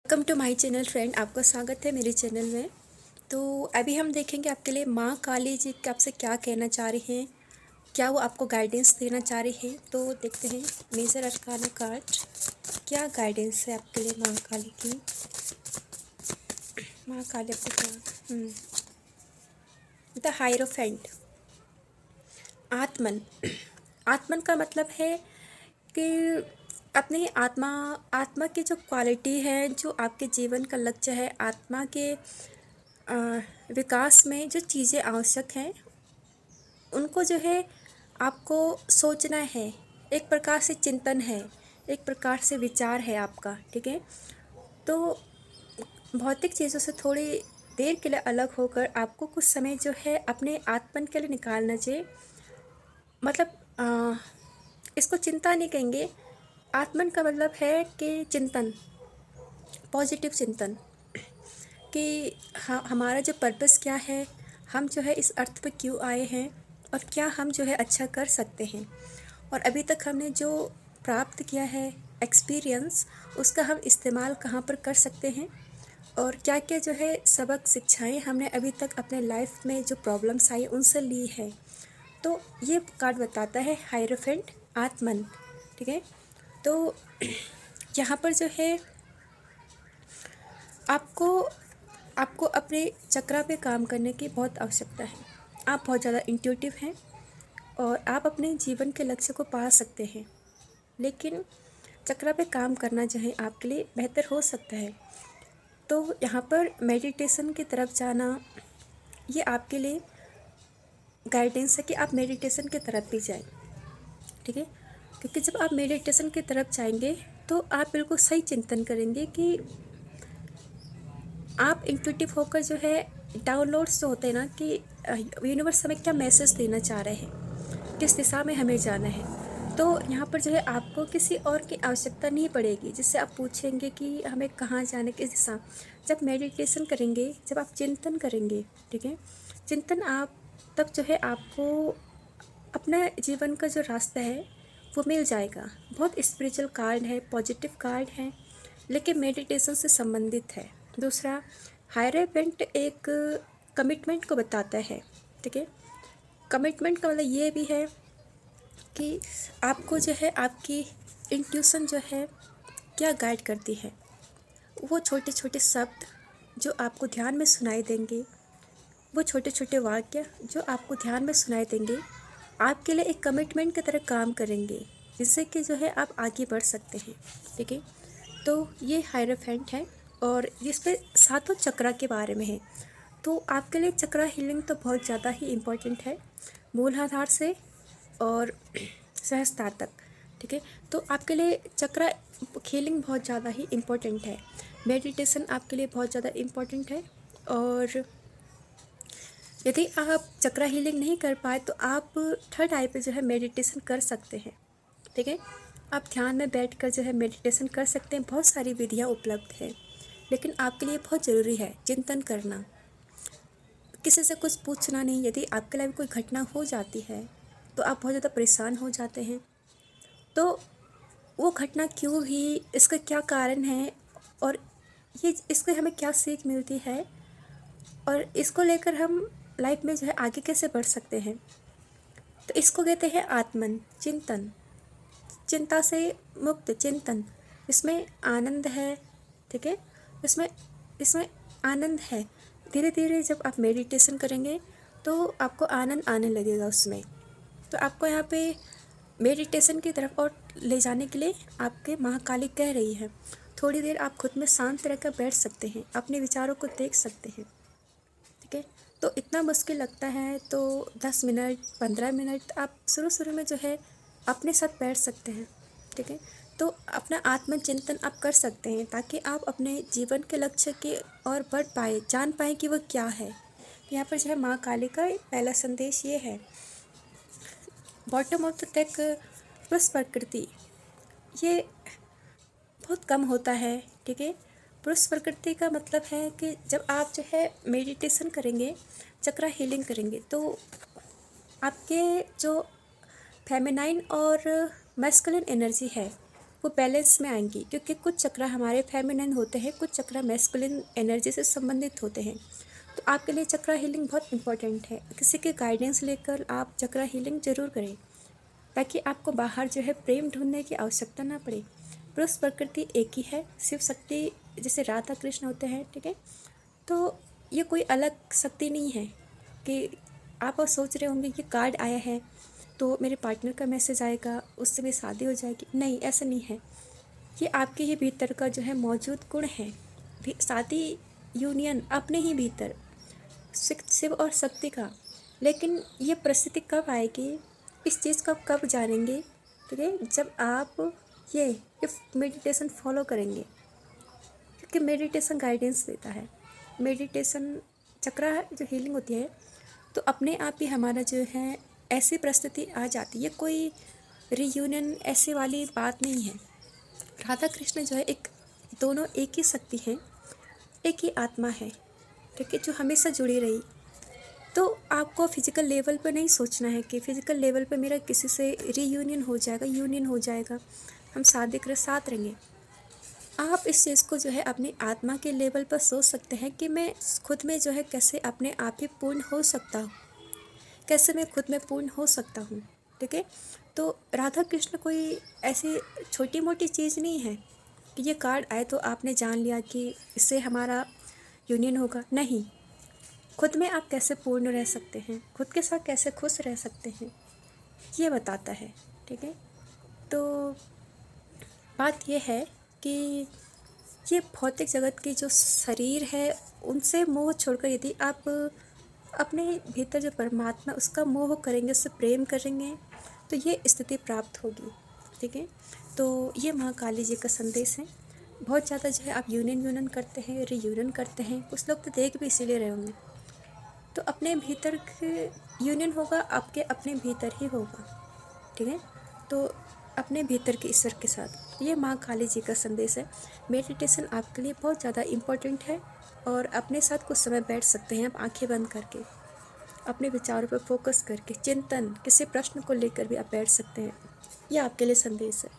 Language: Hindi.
Welcome to my channel friend, आपका स्वागत है मेरे चैनल में। तो अभी हम देखेंगे आपके लिए माँ काली जी आपसे क्या कहना चाह रही हैं, क्या वो आपको गाइडेंस देना चाह रही है। तो देखते हैं मेजर अरकाना कार्ड, क्या गाइडेंस है आपके लिए माँ काली की। माँ काली आपको क्या द हायरोफेंट। आत्मन। आत्मन का मतलब है कि अपनी आत्मा आत्मा की जो क्वालिटी है, जो आपके जीवन का लक्ष्य है, आत्मा के विकास में जो चीज़ें आवश्यक हैं उनको जो है आपको सोचना है। एक प्रकार से चिंतन है, एक प्रकार से विचार है आपका, ठीक है। तो भौतिक चीज़ों से थोड़ी देर के लिए अलग होकर आपको कुछ समय जो है अपने आत्मन के लिए निकालना चाहिए। मतलब इसको चिंता नहीं कहेंगे। आत्मन का मतलब है कि चिंतन, पॉजिटिव चिंतन, कि हमारा जो पर्पस क्या है, हम जो है इस अर्थ पे क्यों आए हैं और क्या हम जो है अच्छा कर सकते हैं, और अभी तक हमने जो प्राप्त किया है एक्सपीरियंस, उसका हम इस्तेमाल कहाँ पर कर सकते हैं, और क्या क्या जो है सबक शिक्षाएं हमने अभी तक अपने लाइफ में जो प्रॉब्लम्स आई उनसे ली है। तो ये कार्ड बताता है हायरोफेंट, आत्मन, ठीक है। तो यहाँ पर जो है आपको आपको अपने चक्रा पे काम करने की बहुत आवश्यकता है। आप बहुत ज़्यादा इंट्यूटिव हैं और आप अपने जीवन के लक्ष्य को पा सकते हैं, लेकिन चक्रा पे काम करना जो है आपके लिए बेहतर हो सकता है। तो यहाँ पर मेडिटेशन की तरफ जाना, ये आपके लिए गाइडेंस है कि आप मेडिटेशन की तरफ भी जाएं, ठीक है। क्योंकि जब आप मेडिटेशन की तरफ जाएंगे तो आप बिल्कुल सही चिंतन करेंगे कि आप इंट्यूटिव होकर जो है डाउनलोड्स जो होते हैं ना, कि यूनिवर्स हमें क्या मैसेज देना चाह रहे हैं, किस दिशा में हमें जाना है। तो यहाँ पर जो है आपको किसी और की आवश्यकता नहीं पड़ेगी जिससे आप पूछेंगे कि हमें कहाँ जाने, किस दिशा। जब मेडिटेशन करेंगे, जब आप चिंतन करेंगे, ठीक है, चिंतन आप तब जो है आपको अपना जीवन का जो रास्ता है वो मिल जाएगा। बहुत स्पिरिचुअल कार्ड है, पॉजिटिव कार्ड है, लेकिन मेडिटेशन से संबंधित है। दूसरा, हायरोफेंट एक कमिटमेंट को बताता है, ठीक है। कमिटमेंट का मतलब ये भी है कि आपको जो है आपकी इंट्यूशन जो है क्या गाइड करती है। वो छोटे छोटे शब्द जो आपको ध्यान में सुनाई देंगे, वो छोटे छोटे वाक्य जो आपको ध्यान में सुनाई देंगे, आपके लिए एक कमिटमेंट की तरह काम करेंगे, जिससे कि जो है आप आगे बढ़ सकते हैं, ठीक है। तो ये हायरोफेंट है और इस पे सातों चक्रा के बारे में है। तो आपके लिए चक्रा हीलिंग तो बहुत ज़्यादा ही इम्पोर्टेंट है, मूलाधार से और सहस्त्रार तक, ठीक है। तो आपके लिए चक्रा हीलिंग बहुत ज़्यादा ही इम्पोर्टेंट है। मेडिटेशन आपके लिए बहुत ज़्यादा इम्पोर्टेंट है, और यदि आप चक्रा हीलिंग नहीं कर पाए तो आप थर्ड आई पे जो है मेडिटेशन कर सकते हैं, ठीक है। आप ध्यान में बैठकर जो है मेडिटेशन कर सकते हैं। बहुत सारी विधियाँ उपलब्ध है, लेकिन आपके लिए बहुत ज़रूरी है चिंतन करना, किसी से कुछ पूछना नहीं। यदि आपके लिए कोई घटना हो जाती है तो आप बहुत ज़्यादा परेशान हो जाते हैं। तो वो घटना क्यों हुई, इसका क्या कारण है, और ये इससे हमें क्या सीख मिलती है, और इसको लेकर हम लाइफ में जो है आगे कैसे बढ़ सकते हैं। तो इसको कहते हैं आत्मन, चिंतन, चिंता से मुक्त चिंतन। इसमें आनंद है, ठीक है। इसमें इसमें आनंद है। धीरे धीरे जब आप मेडिटेशन करेंगे तो आपको आनंद आने लगेगा उसमें। तो आपको यहाँ पे मेडिटेशन की तरफ और ले जाने के लिए आपके महाकाली कह रही है, थोड़ी देर आप खुद में शांत रहकर बैठ सकते हैं, अपने विचारों को देख सकते हैं, ठीक है। तो इतना मुश्किल लगता है तो 10 मिनट 15 मिनट आप शुरू में जो है अपने साथ बैठ सकते हैं, ठीक है। तो अपना आत्मचिंतन आप कर सकते हैं ताकि आप अपने जीवन के लक्ष्य की ओर बढ़ पाए, जान पाए कि वो क्या है। यहाँ पर जो है माँ काली का पहला संदेश ये है, बॉटम ऑफ द टेक, पुरुष प्रकृति ये बहुत कम होता है, ठीक है। पुरुष प्रकृति का मतलब है कि जब आप जो है मेडिटेशन करेंगे, चक्रा हीलिंग करेंगे, तो आपके जो फेमिनाइन और मैस्कुलिन एनर्जी है वो बैलेंस में आएंगी, क्योंकि कुछ चक्र हमारे फेमिनिन होते हैं, कुछ चक्र मैस्कुलिन एनर्जी से संबंधित होते हैं। तो आपके लिए चक्र हीलिंग बहुत इंपॉर्टेंट है। किसी के गाइडेंस लेकर आप चक्र हीलिंग ज़रूर करें, ताकि आपको बाहर जो है प्रेम ढूंढने की आवश्यकता ना पड़े। पुरुष प्रकृति एक ही है, शिव शक्ति जैसे राधा कृष्ण होते हैं, ठीक है। तो ये कोई अलग शक्ति नहीं है कि आप और सोच रहे होंगे कि कार्ड आया है तो मेरे पार्टनर का मैसेज आएगा, उससे भी शादी हो जाएगी। नहीं, ऐसा नहीं है। ये आपके ही भीतर का जो है मौजूद गुण है। शादी यूनियन अपने ही भीतर शिव और शक्ति का। लेकिन ये परिस्थिति कब आएगी, इस चीज़ को कब जानेंगे, ठीक है, जब आप ये मेडिटेशन फॉलो करेंगे, क्योंकि मेडिटेशन गाइडेंस देता है। मेडिटेशन चक्र जो हीलिंग होती है, तो अपने आप ही हमारा जो है ऐसी परिस्थिति आ जाती है। कोई रीयूनियन ऐसे वाली बात नहीं है। राधा कृष्ण जो है एक दोनों एक ही शक्ति हैं, एक ही आत्मा है, ठीक है, जो हमेशा जुड़ी रही। तो आपको फिजिकल लेवल पर नहीं सोचना है कि फिजिकल लेवल पर मेरा किसी से रीयूनियन हो जाएगा, यूनियन हो जाएगा, हम शादी कर साथ रहेंगे। आप इस चीज़ को जो है अपनी आत्मा के लेवल पर सोच सकते हैं कि मैं खुद में जो है कैसे अपने आप ही पूर्ण हो सकता हूँ, कैसे मैं खुद में पूर्ण हो सकता हूँ, ठीक है। तो राधा कृष्ण कोई ऐसी छोटी मोटी चीज़ नहीं है कि ये कार्ड आए तो आपने जान लिया कि इससे हमारा यूनियन होगा। नहीं, खुद में आप कैसे पूर्ण रह सकते हैं, खुद के साथ कैसे खुश रह सकते हैं, ये बताता है, ठीक है। तो बात यह है कि ये भौतिक जगत की जो शरीर है उनसे मोह छोड़कर यदि आप अपने भीतर जो परमात्मा उसका मोह करेंगे, उससे प्रेम करेंगे, तो ये स्थिति प्राप्त होगी, ठीक है। तो ये माँ काली जी का संदेश है। बहुत ज़्यादा जो है आप यूनियन करते हैं, रीयूनियन करते हैं, कुछ लोग तो देख भी इसीलिए रहे होंगे। तो अपने भीतर यूनियन होगा, आपके अपने भीतर ही होगा, ठीक है। तो अपने भीतर के ईश्वर के साथ, ये माँ काली जी का संदेश है। मेडिटेशन आपके लिए बहुत ज़्यादा इम्पोर्टेंट है, और अपने साथ कुछ समय बैठ सकते हैं आप आंखें बंद करके, अपने विचारों पर फोकस करके, चिंतन किसी प्रश्न को लेकर भी आप बैठ सकते हैं। यह आपके लिए संदेश है।